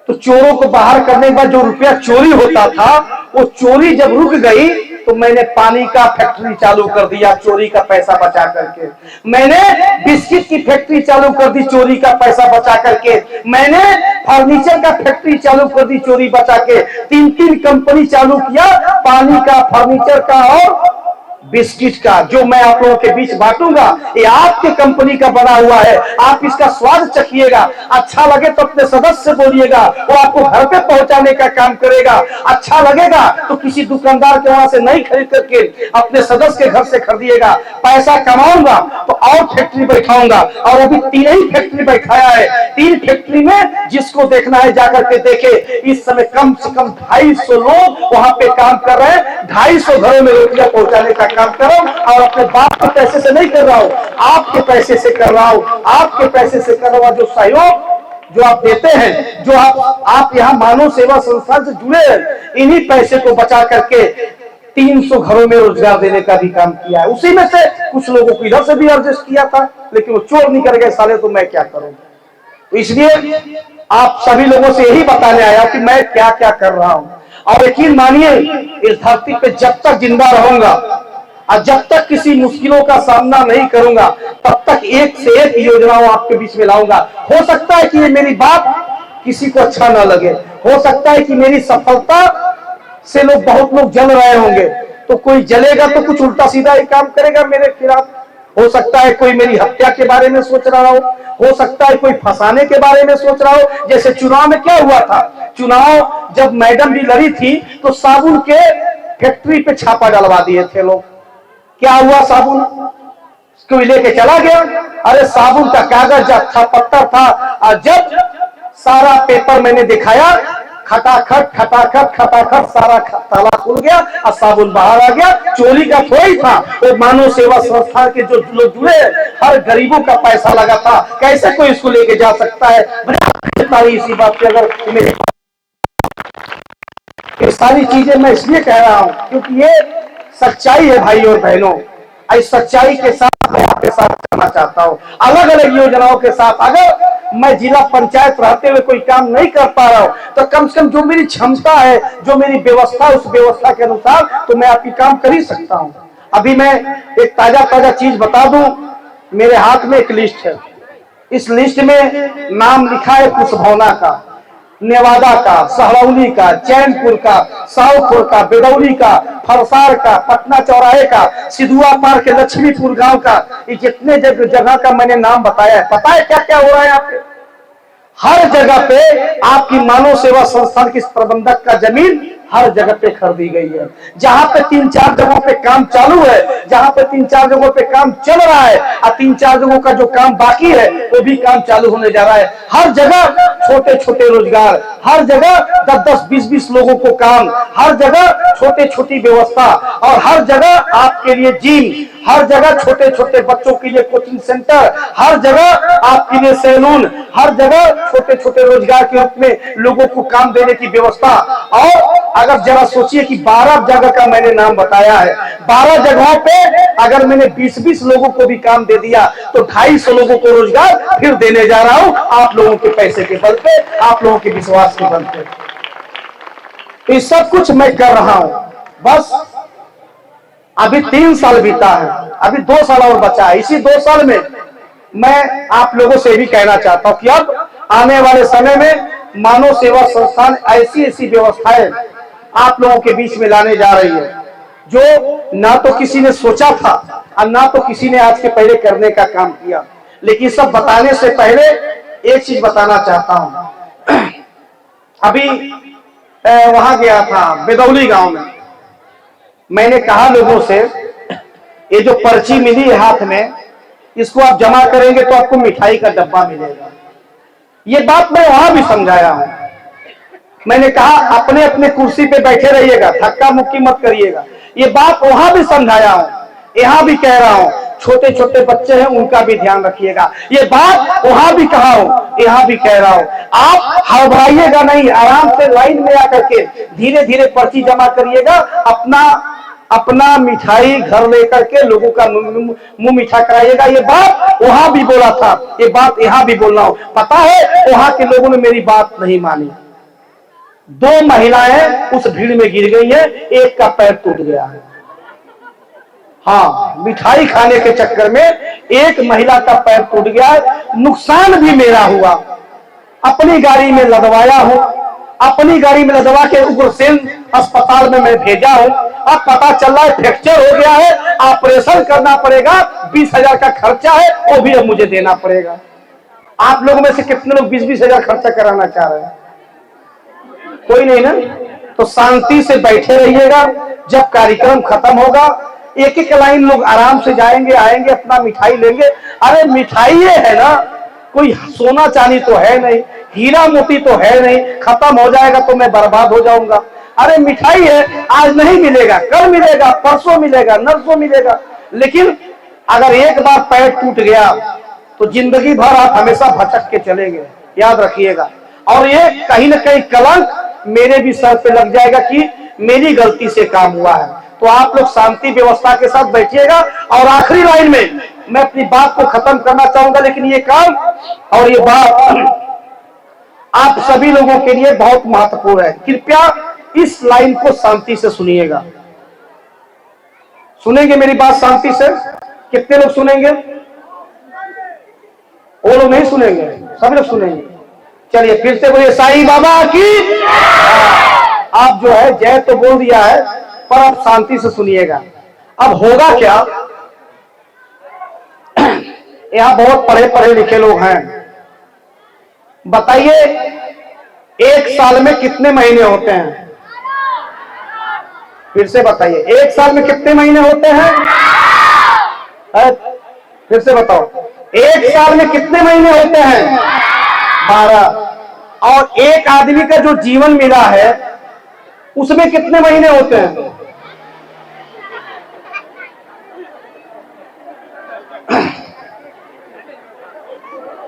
तो चोरों को बाहर करने के बाद जो रुपया चोरी होता था, वो चोरी जब रुक गई तो मैंने पानी का फैक्ट्री चालू कर दिया चोरी का पैसा बचा करके। मैंने बिस्किट की फैक्ट्री चालू कर दी चोरी का पैसा बचा करके। मैंने फर्नीचर का फैक्ट्री चालू कर दी चोरी बचा के। 3 कंपनी चालू किया, पानी का, फर्नीचर का और बिस्किट का, जो मैं आप लोगों के बीच बांटूंगा। ये आपके कंपनी का बना हुआ है, आप इसका स्वाद चखिएगा। अच्छा लगे तो अपने सदस्य से बोलिएगा, वो आपको घर पे पहुंचाने का काम करेगा। अच्छा लगेगा तो किसी दुकानदार के वहां से नहीं खरीद करके अपने सदस्य के घर से खरीदिएगा। पैसा कमाऊंगा तो और फैक्ट्री बैठाऊंगा, और अभी 3 ही फैक्ट्री बैठाया है। 3 फैक्ट्री में जिसको देखना है जाकर के देखे। इस समय कम से कम 250 लोग वहां पे काम कर रहे हैं। 250 घरों में रोटियां पहुंचाने का काम कर रहा हूं, और अपने बाप के पैसे से नहीं कर रहा हूं, आपके पैसे से कर रहा हूं। आपके पैसे से कर रहा हूं। जो सहयोग जो आप देते हैं, जो आप यहाँ मानव सेवा संस्थान से जुड़े हैं, इन्हीं पैसे को बचा करके 300 घरों में रोजगार देने का भी काम किया है। उसी में से कुछ लोगों को इधर से भी एडजस्ट किया था, लेकिन वो चोर निकल गए साले, तो मैं क्या करूं? तो इसलिए आप सभी लोगों से यही बताने आया कि मैं क्या क्या कर रहा हूं। और यकीन मानिए, इस धरती पे जब तक जिंदा रहूंगा और जब तक किसी मुश्किलों का सामना नहीं करूंगा, तब तक एक से एक योजनाओं आपके बीच में लाऊंगा। हो सकता है कि ये मेरी बात किसी को अच्छा ना लगे, हो सकता है कि मेरी सफलता से बहुत लोग जल रहे होंगे, तो कोई जलेगा तो कुछ उल्टा सीधा ही काम करेगा मेरे खिलाफ। हो सकता है कोई मेरी हत्या के बारे में सोच रहा हो सकता है कोई फंसाने के बारे में सोच रहा हो। जैसे चुनाव में क्या हुआ था, चुनाव जब मैडम भी लड़ी थी तो साबुन के फैक्ट्री पे छापा डलवा दिए थे लोग। क्या हुआ? साबुन कोई लेके चला गया। अरे साबुन का कागज था, पत्थर था, और जब सारा पेपर मैंने दिखाया, खटाखट खटाखट खटाखट सारा ताला खुल गया और साबुन बाहर आ गया। चोरी का थोड़ी था, वो मानव सेवा संस्था के जो लोग जुड़े, हर गरीबों का पैसा लगा था। कैसे कोई इसको लेके जा सकता है? इसी बात पे अगर ये सारी चीजें मैं इसलिए कह रहा हूं क्योंकि ये सच्चाई है भाई और बहनों। इस सच्चाई के साथ मैं आपके साथ करना चाहता हूं, अलग अलग योजनाओं के साथ। अगर मैं जिला पंचायत रहते हुए कोई काम नहीं कर पा रहा हूं, तो कम से कम जो मेरी क्षमता है, जो मेरी व्यवस्था, उस व्यवस्था के अनुसार तो मैं आपकी काम कर ही सकता हूं। अभी मैं एक ताजा चीज बता दूं, मेरे हाथ में एक लिस्ट है। इस लिस्ट में नाम लिखा है कुशभौना का, नेवादा का, सहरौली का, चैनपुर का, साउपुर का, बेदौली का, फरसार का, पटना चौराहे का, सिधुआ पार के लक्ष्मीपुर गांव का। ये जितने जगह का मैंने नाम बताया है, पता है क्या क्या हो रहा है यहाँ पे? हर जगह पे आपकी मानव सेवा संस्थान की प्रबंधक का जमीन हर जगह पे खरीदी गई है। जहां पे 3-4 जगहों पे काम चालू है, जहां पे 3-4 जगहों पे काम चल रहा है और 3-4 जगहों का जो काम बाकी है वो भी काम चालू होने जा रहा है। हर जगह छोटे छोटे रोजगार, हर जगह 10-10, 20-20 लोगों को काम, हर जगह छोटे छोटी व्यवस्था, और हर जगह आपके लिए जिम, हर जगह छोटे छोटे बच्चों के लिए कोचिंग सेंटर, हर जगह आपके लिए सैलून, हर जगह छोटे छोटे रोजगार के रूप में लोगों को काम देने की व्यवस्था। और अगर जरा सोचिए कि 12 जगह का मैंने नाम बताया है, 12 जगहों पे अगर मैंने 20-20 लोगों को भी काम दे दिया तो 250 लोगों को रोजगार फिर देने जा रहा हूं, आप लोगों के पैसे के बल पे, आप लोगों के विश्वास के बल पे। तो ये सब कुछ मैं कर रहा हूं। बस अभी 3 साल बीता है, अभी 2 साल और बचा है। इसी 2 साल में मैं आप लोगों से भी कहना चाहता हूं कि अब आने वाले समय में मानव सेवा संस्थान ऐसी ऐसी व्यवस्थाएं आप लोगों के बीच में लाने जा रही है जो ना तो किसी ने सोचा था और ना तो किसी ने आज के पहले करने का काम किया। लेकिन सब बताने से पहले एक चीज बताना चाहता हूं। अभी वहां गया था बेदौली गांव में, मैंने कहा लोगों से ये जो पर्ची मिली है हाथ में, इसको आप जमा करेंगे तो आपको मिठाई का डब्बा मिलेगा। ये बात मैं वहां भी समझाया हूं। मैंने कहा अपने अपने कुर्सी पे बैठे रहिएगा, धक्का मुक्की मत करिएगा। ये बात वहां भी समझाया हूं, यहां भी कह रहा हूं। छोटे छोटे बच्चे हैं उनका भी ध्यान रखिएगा। ये बात वहां भी कहा हूं, यहां भी कह रहा हूं। आप हड़बड़ाइएगा नहीं, आराम से लाइन में आकर के धीरे धीरे पर्ची जमा करिएगा। अपना मिठाई घर लेकर के लोगों का मुंह मीठा कराइएगा। ये बात वहां भी बोला था, ये बात यहां भी बोल रहा हूं। पता है वहां के लोगों ने मेरी बात नहीं मानी। 2 महिलाएं उस भीड़ में गिर गई हैं, एक का पैर टूट गया है। हाँ, मिठाई खाने के चक्कर में एक महिला का पैर टूट गया है। नुकसान भी मेरा हुआ। अपनी गाड़ी में लदवाया हूं, अपनी गाड़ी में लदवा के उग्रसेन अस्पताल में मैं भेजा हूं। अब पता चल रहा है फ्रैक्चर हो गया है, ऑपरेशन करना पड़ेगा, 20,000 का खर्चा है, वो भी अब मुझे देना पड़ेगा। आप लोगों में से कितने लोग 20-20 हजार खर्चा कराना चाह रहे हैं? कोई नहीं ना? तो शांति से बैठे रहिएगा। जब कार्यक्रम खत्म होगा एक एक लाइन लोग आराम से जाएंगे, आएंगे, अपना मिठाई लेंगे। अरे मिठाई है ना, कोई सोना चांदी तो है नहीं, हीरा मोती तो है नहीं, खत्म हो जाएगा तो मैं बर्बाद हो जाऊंगा। अरे मिठाई है, आज नहीं मिलेगा, कल मिलेगा, परसों मिलेगा, नरसों मिलेगा। लेकिन अगर एक बार पैर टूट गया तो जिंदगी भर आप हमेशा भटक के चलेंगे, याद रखिएगा। और ये कहीं ना कहीं कलंक मेरे भी सर पे लग जाएगा कि मेरी गलती से काम हुआ है। तो आप लोग शांति व्यवस्था के साथ बैठिएगा। और आखिरी लाइन में मैं अपनी बात को खत्म करना चाहूंगा, लेकिन ये काम और ये बात आप सभी लोगों के लिए बहुत महत्वपूर्ण है। कृपया इस लाइन को शांति से सुनिएगा। सुनेंगे मेरी बात शांति से? कितने लोग सुनेंगे? वो लोग नहीं सुनेंगे, सभी लोग सुनेंगे। चलिए फिर से बोलिए साईं बाबा की। आप जो है जय तो बोल दिया है, पर आप शांति से सुनिएगा। अब होगा क्या, यहां बहुत पढ़े पढ़े लिखे लोग हैं। बताइए 1 साल में कितने महीने होते हैं? फिर से बताइए, 1 साल में कितने महीने होते हैं? फिर से बताओ, 1 साल में कितने महीने होते हैं? 12। और एक आदमी का जो जीवन मिला है उसमें कितने महीने होते हैं?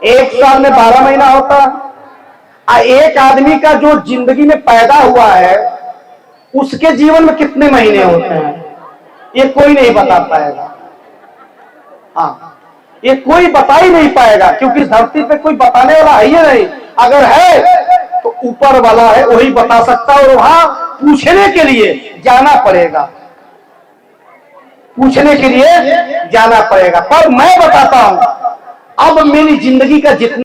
एक साल में 12 महीना होता है। एक आदमी का जो जिंदगी में पैदा हुआ है उसके जीवन में कितने महीने होते हैं? ये कोई नहीं बता पाएगा। हाँ, ये कोई बता ही नहीं पाएगा, क्योंकि धरती पे कोई बताने वाला है ही नहीं। अगर है तो ऊपर वाला है, वही बता सकता है। और वहां पूछने के लिए जाना पड़ेगा, पूछने के लिए जाना पड़ेगा। पर मैं बताता हूं, अब मेरी जिंदगी का जितना